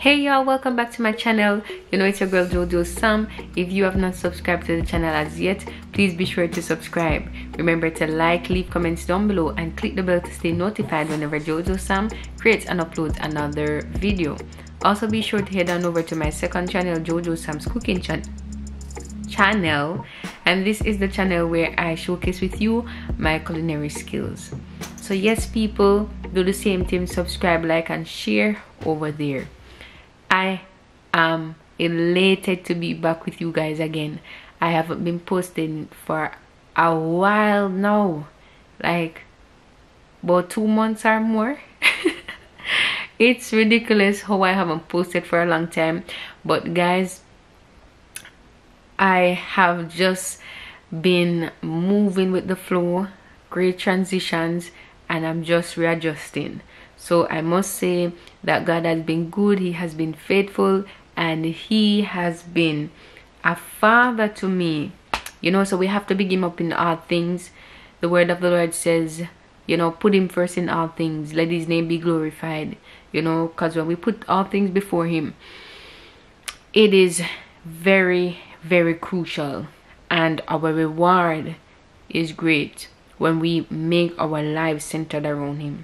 Hey y'all, welcome back to my channel. You know, it's your girl Jojo Sam. If you have not subscribed to the channel as yet, please be sure to subscribe. Remember to like, leave comments down below, and click the bell to stay notified whenever Jojo Sam creates and uploads another video. Also be sure to head on over to my second channel, Jojo Sam's Cooking channel, and this is the channel where I showcase with you my culinary skills. So yes people, do the same thing, subscribe, like and share over there. I am elated to be back with you guys again. I haven't been posting for a while now, like about 2 months or more. It's ridiculous how I haven't posted for a long time, but guys, I have just been moving with the flow, great transitions, and I'm just readjusting. So I must say that God has been good, He has been faithful, and He has been a father to me. You know, so we have to big Him up in all things. The word of the Lord says, you know, put Him first in all things, let His name be glorified. You know, because when we put all things before Him, it is very, very crucial, and our reward is great when we make our lives centered around Him.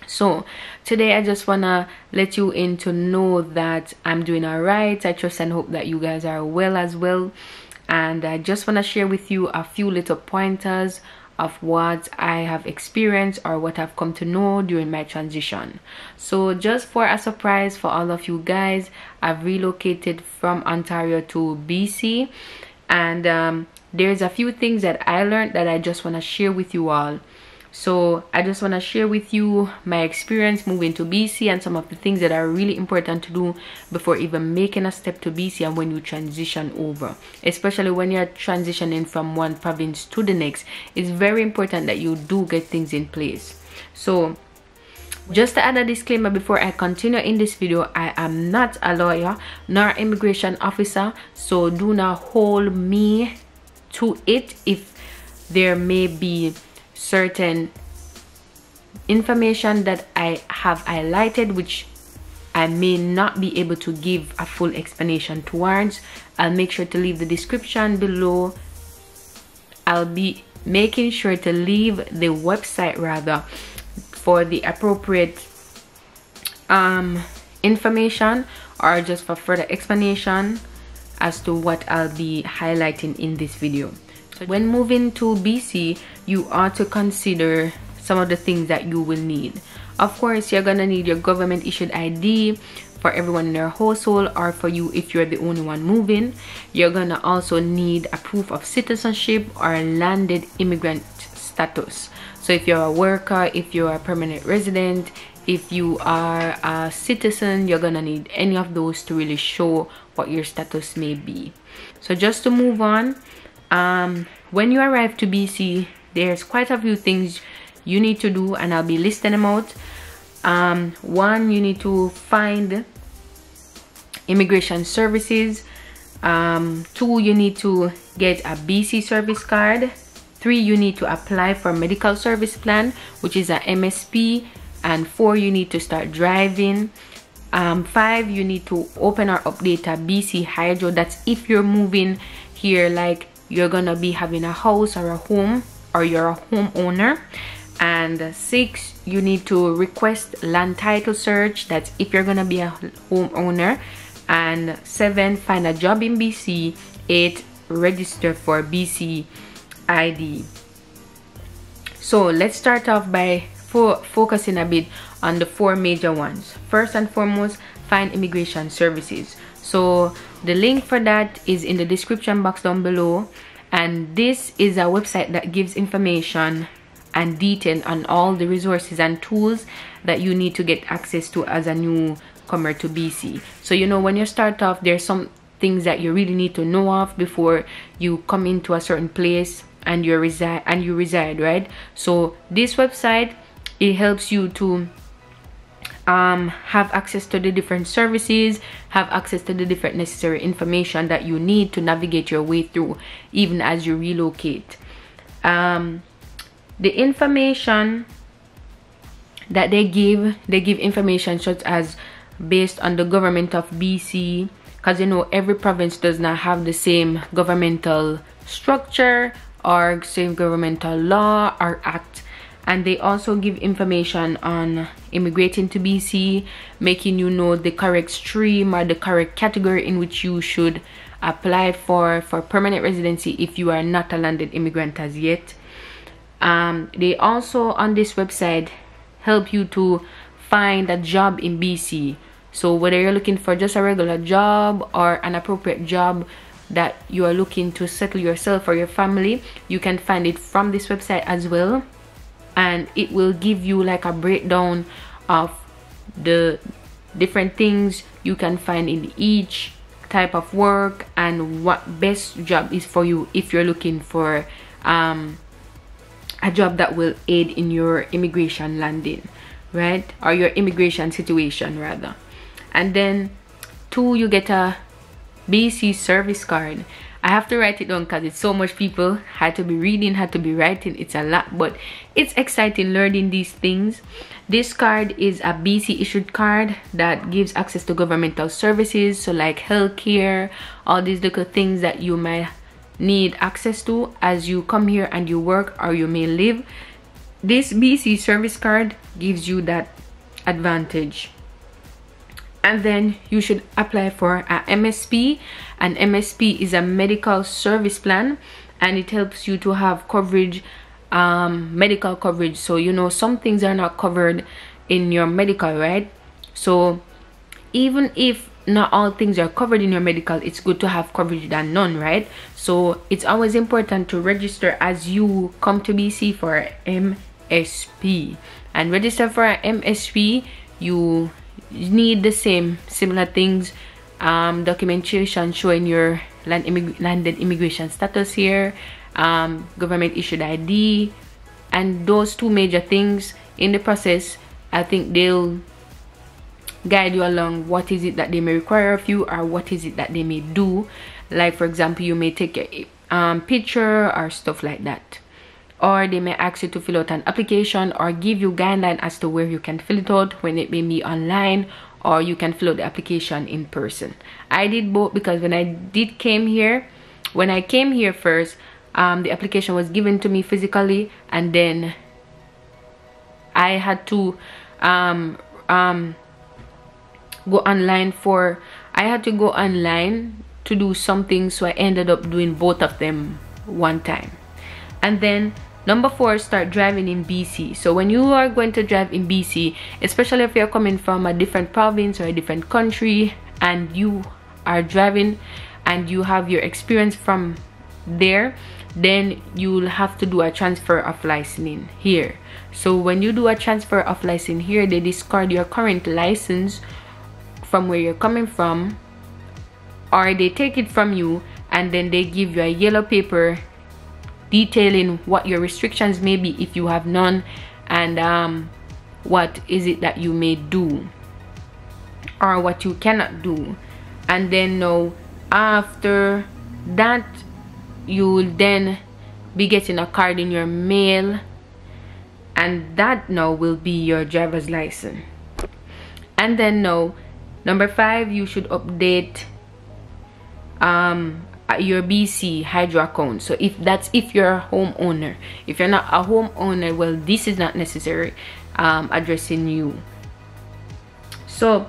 So today I just wanna let you in to know that I'm doing all right. I trust and hope that you guys are well as well, and I just want to share with you a few little pointers of what I have experienced or what I've come to know during my transition. So just for a surprise for all of you guys, I've relocated from Ontario to BC, and there's a few things that I learned that I just want to share with you all. So I just want to share with you my experience moving to BC and some of the things that are really important to do before even making a step to BC and when you transition over, especially when you're transitioning from one province to the next. It's very important that you do get things in place. So just to add a disclaimer before I continue in this video, I am not a lawyer nor immigration officer, so do not hold me to it if there may be certain information that I have highlighted which I may not be able to give a full explanation towards. I'll make sure to leave the description below. I'll be making sure to leave the website rather for the appropriate information or just for further explanation as to what I'll be highlighting in this video. When moving to BC, you ought to consider some of the things that you will need. Of course, you're gonna need your government issued ID for everyone in your household, or for you if you're the only one moving. You're gonna also need a proof of citizenship or landed immigrant status. So if you're a worker, if you're a permanent resident, if you are a citizen, you're gonna need any of those to really show what your status may be. So just to move on, when you arrive to BC, there's quite a few things you need to do, and I'll be listing them out. One, you need to find immigration services. 2, you need to get a BC service card. 3, you need to apply for medical service plan, which is a MSP. And 4, you need to start driving. 5, you need to open or update a BC Hydro. That's if you're moving here, like you're gonna be having a house or a home, or you're a homeowner. And 6, you need to request land title search. That's if you're gonna be a homeowner. And 7, find a job in BC. 8, register for BC ID. So let's start off by focusing a bit on the 4 major ones. First and foremost, find immigration services. So the link for that is in the description box down below, and this is a website that gives information and detail on all the resources and tools that you need to get access to as a newcomer to BC. So you know, when you start off, there's some things that you really need to know of before you come into a certain place and you reside, right? So this website, it helps you to have access to the different services, have access to the different necessary information that you need to navigate your way through even as you relocate. The information that they give information such as based on the government of BC, because you know every province does not have the same governmental structure or same governmental law or act. And they also give information on immigrating to BC, making you know the correct stream or the correct category in which you should apply for permanent residency if you are not a landed immigrant as yet. They also on this website help you to find a job in BC. So whether you're looking for just a regular job or an appropriate job that you are looking to settle yourself or your family, you can find it from this website as well. And it will give you like a breakdown of the different things you can find in each type of work and what best job is for you if you're looking for a job that will aid in your immigration landing, right, or your immigration situation rather. And then 2, you get a BC service card. I have to write it down because it's so much. People had to be reading, had to be writing. It's a lot, but it's exciting learning these things. This card is a BC issued card that gives access to governmental services, so like healthcare, all these little things that you might need access to as you come here and you work or you may live. This BC service card gives you that advantage. And then you should apply for a MSP. An MSP is a medical service plan, and it helps you to have coverage, medical coverage. So you know some things are not covered in your medical, right? So even if not all things are covered in your medical, it's good to have coverage than none, right? So it's always important to register as you come to BC for MSP. And register for a MSP, you need the similar things, documentation showing your landed immigration status here, government issued ID, and those 2 major things. In the process, I think they'll guide you along what is it that they may require of you or what is it that they may do. Like for example, you may take a picture or stuff like that, or they may ask you to fill out an application or give you guidelines as to where you can fill it out, when it may be online or you can fill out the application in person. I did both because when I came here first, the application was given to me physically, and then I had to go online to do something, so I ended up doing both of them one time. And then number 4, start driving in BC. So when you are going to drive in BC, especially if you're coming from a different province or a different country and you are driving and you have your experience from there, then you'll have to do a transfer of licensing here. So when you do a transfer of license here, they discard your current license from where you're coming from, or they take it from you and then they give you a yellow paper detailing what your restrictions may be if you have none, and what is it that you may do or what you cannot do. And then now after that, you will then be getting a card in your mail, and that now will be your driver's license. And then now number 5, you should update your BC Hydro account. So if you're a homeowner. If you're not a homeowner, well, this is not necessary addressing you. So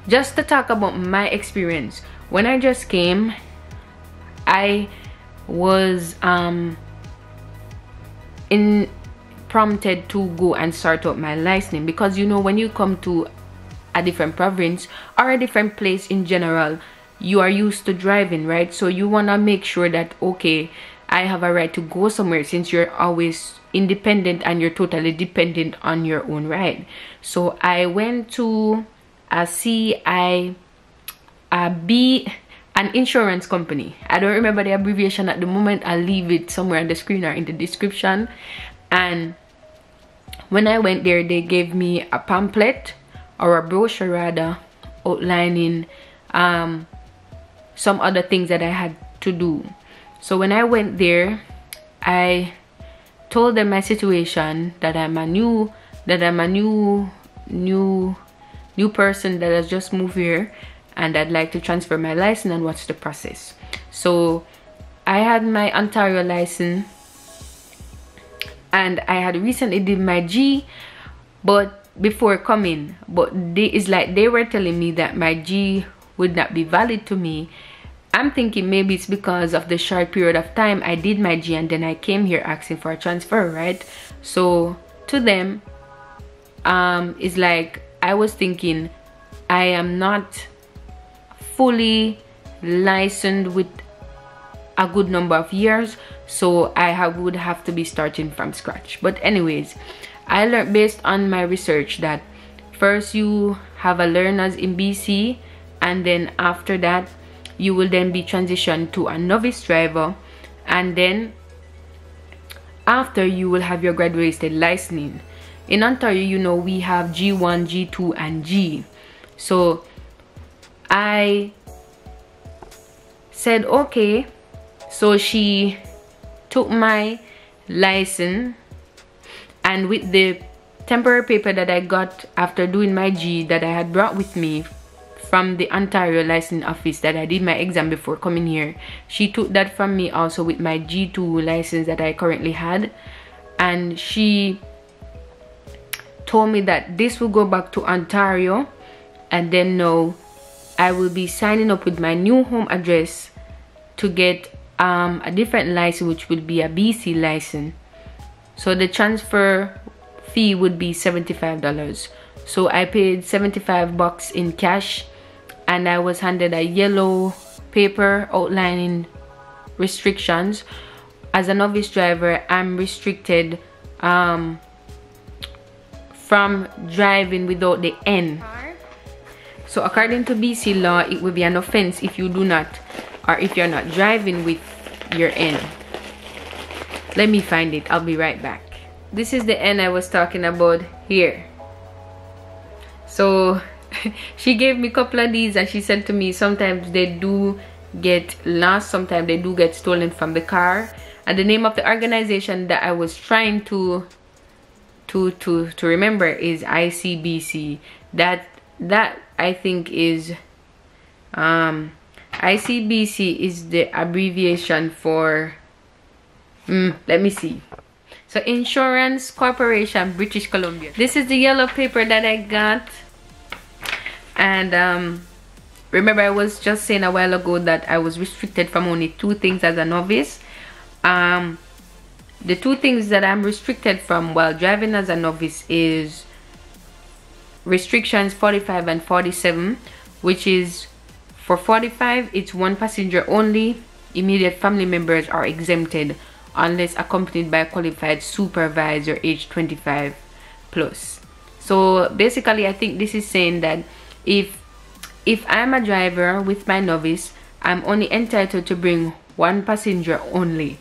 just to talk about my experience, when I just came, I was prompted to go and start out my licensing, because you know when you come to a different province or a different place in general, you are used to driving, right? So you want to make sure that, okay, I have a right to go somewhere, since you're always independent and you're totally dependent on your own right. So I went to a an insurance company. I don't remember the abbreviation at the moment. I'll leave it somewhere on the screen or in the description. And when I went there, they gave me a pamphlet, or a brochure rather, outlining some other things that I had to do. So when I went there, I told them my situation, that I'm a new new person that has just moved here and I'd like to transfer my license and what's the process. So I had my Ontario license and I had recently did my G, but before coming, but it's like they were telling me that my G would not be valid to me. I'm thinking maybe it's because of the short period of time I did my G and then I came here asking for a transfer, right? So to them, it's like I was thinking I am not fully licensed with a good number of years, so I would have to be starting from scratch. But anyways, I learned based on my research that first you have a learners in BC, and then after that you will then be transitioned to a novice driver, and then after you will have your graduated licensing. In Ontario, you know, we have G1, G2 and G. So I said okay, so she took my license, and with the temporary paper that I got after doing my G that I had brought with me from the Ontario license office that I did my exam before coming here, she took that from me also with my G2 license that I currently had, and she told me that this will go back to Ontario, and then now I will be signing up with my new home address to get a different license, which will be a BC license. So the transfer fee would be $75. So I paid $75 in cash, and I was handed a yellow paper outlining restrictions. As a novice driver, I'm restricted from driving without the N. So according to BC law, it will be an offense if you do not, or if you're not driving with your N. Let me find it. I'll be right back. This is the N I was talking about here. So she gave me a couple of these, and she said to me sometimes they do get lost, sometimes they do get stolen from the car. And the name of the organization that I was trying to remember is ICBC. That I think is ICBC is the abbreviation for let me see. So Insurance Corporation, British Columbia. This is the yellow paper that I got. And remember, I was just saying a while ago that I was restricted from only 2 things as a novice. The 2 things that I'm restricted from while driving as a novice is restrictions 45 and 47, which is for 45, it's 1 passenger only. Immediate family members are exempted unless accompanied by a qualified supervisor age 25 plus. So basically, I think this is saying that if I'm a driver with my novice, I'm only entitled to bring 1 passenger only.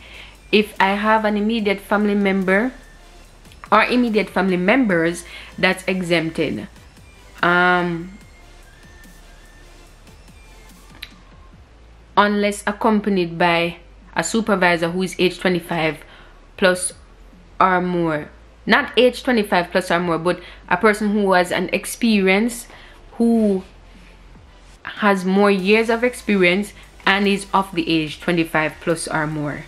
If I have an immediate family member or immediate family members, that's exempted. Unless accompanied by a supervisor who is age 25 plus or more. Not age 25 plus or more, but a person who has an experience, who has more years of experience and is of the age 25 plus or more.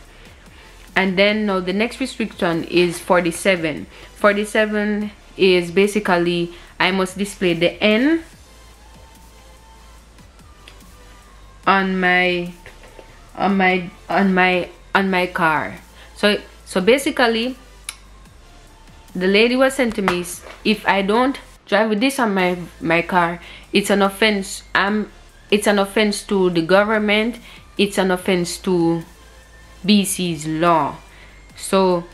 And then now the next restriction is 47. 47 is basically I must display the N on my car. So basically, the lady was saying to me, if I don't drive with this on my car, it's an offense. It's an offense to the government. It's an offense to BC's law. So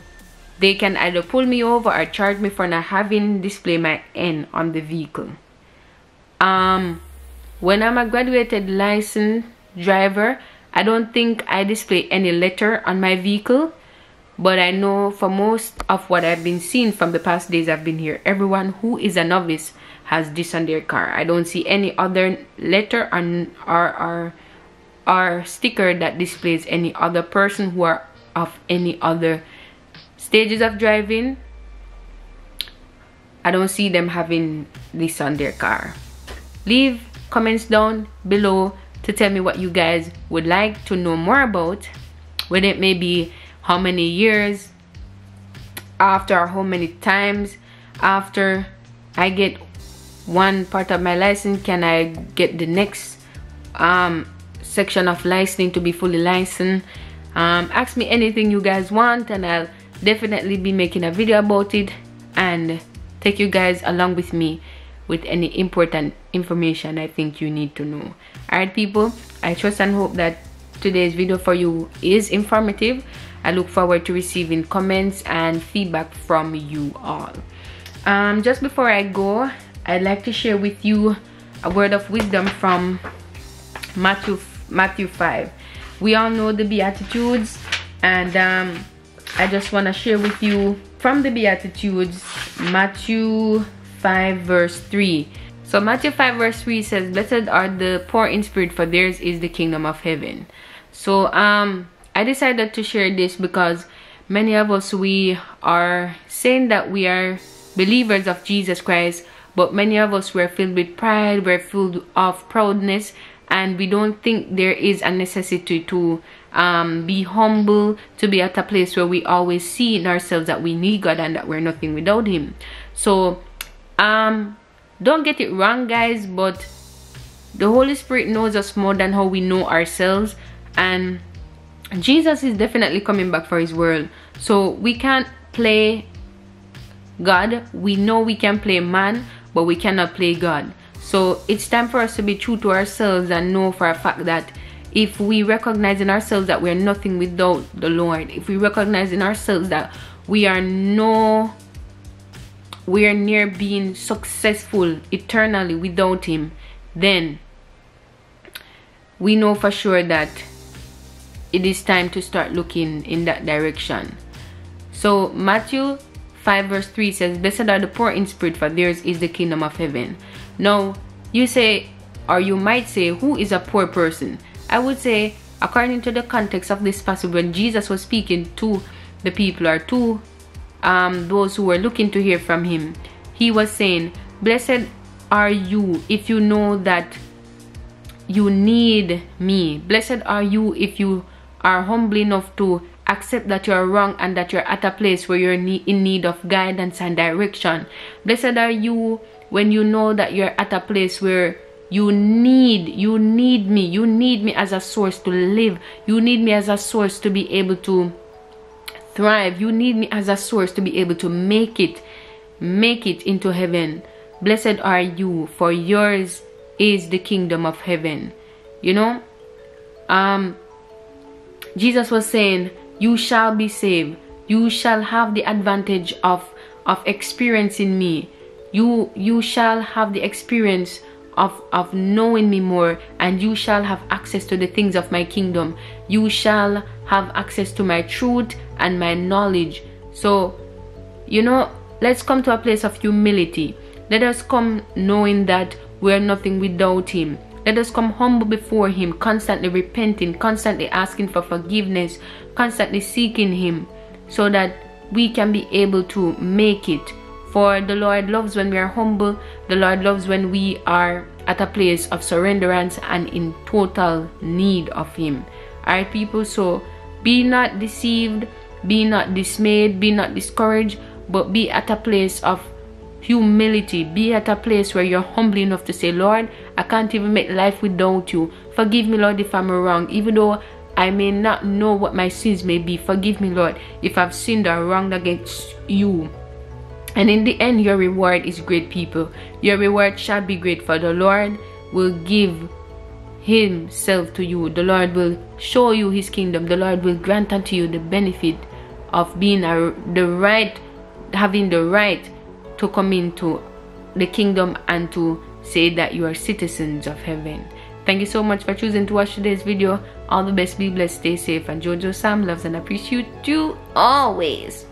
they can either pull me over or charge me for not having display my N on the vehicle. When I'm a graduated licensed driver, I don't think I display any letter on my vehicle, but I know for most of what I've been seeing from the past days I've been here, everyone who is a novice has this on their car. I don't see any other letter on or sticker that displays any other person who are of any other stages of driving I don't see them having this on their car. Leave comments down below to tell me what you guys would like to know more about, whether it may be how many years after or how many times after I get one part of my license can I get the next section of licensing to be fully licensed. Ask me anything you guys want and I'll definitely be making a video about it and take you guys along with me with any important information I think you need to know. Alright people, I trust and hope that today's video for you is informative. I look forward to receiving comments and feedback from you all. Just before I go, I'd like to share with you a word of wisdom from Matthew 5. We all know the Beatitudes, and I just want to share with you from the Beatitudes, Matthew 5 verse 3. So Matthew 5 verse 3 says, "Blessed are the poor in spirit, for theirs is the kingdom of heaven." So I decided to share this because many of us, we are saying that we are believers of Jesus Christ, but many of us were filled with pride, we're filled of proudness, and we don't think there is a necessity to be humble, to be at a place where we always see in ourselves that we need God and that we're nothing without Him. So don't get it wrong guys, but the Holy Spirit knows us more than how we know ourselves, and Jesus is definitely coming back for His world. So we can't play God. We know we can play man, but we cannot play God. So it's time for us to be true to ourselves and know for a fact that if we recognize in ourselves that we're nothing without the Lord, if we recognize in ourselves that we are near being successful eternally without Him, then we know for sure that it is time to start looking in that direction. So Matthew 5 verse 3 says, "Blessed are the poor in spirit, for theirs is the kingdom of heaven." Now you say, or you might say, who is a poor person? I would say, according to the context of this passage, when Jesus was speaking to the people, or to those who were looking to hear from Him, He was saying, "Blessed are you if you know that you need me. Blessed are you if you are humble enough to accept that you're wrong and that you're at a place where you're in need of guidance and direction. Blessed are you when you know that you're at a place where you need me. You need me as a source to live. You need me as a source to be able to thrive. You need me as a source to be able to make it into heaven. Blessed are you, for yours is the kingdom of heaven." You know, Jesus was saying, you shall be saved. You shall have the advantage of experiencing me. You shall have the experience of knowing me more, and you shall have access to the things of my kingdom. You shall have access to my truth and my knowledge. So, you know, let's come to a place of humility. Let us come knowing that we're nothing without Him. Let us come humble before Him, constantly repenting, constantly asking for forgiveness, constantly seeking Him, so that we can be able to make it. For the Lord loves when we are humble. The Lord loves when we are at a place of surrenderance and in total need of Him. Alright people, so be not deceived, be not dismayed, be not discouraged, but be at a place of humility. Be at a place where you're humble enough to say, "Lord, I can't even make life without you. Forgive me, Lord, if I'm wrong. Even though I may not know what my sins may be, forgive me, Lord, if I've sinned or wronged against you." And in the end, your reward is great, people. Your reward shall be great, for the Lord will give Himself to you. The Lord will show you His kingdom. The Lord will grant unto you the benefit of being having the right to come into the kingdom and to say that you are citizens of heaven. Thank you so much for choosing to watch today's video. All the best, be blessed, stay safe, and Jojo Sam loves and appreciates you always.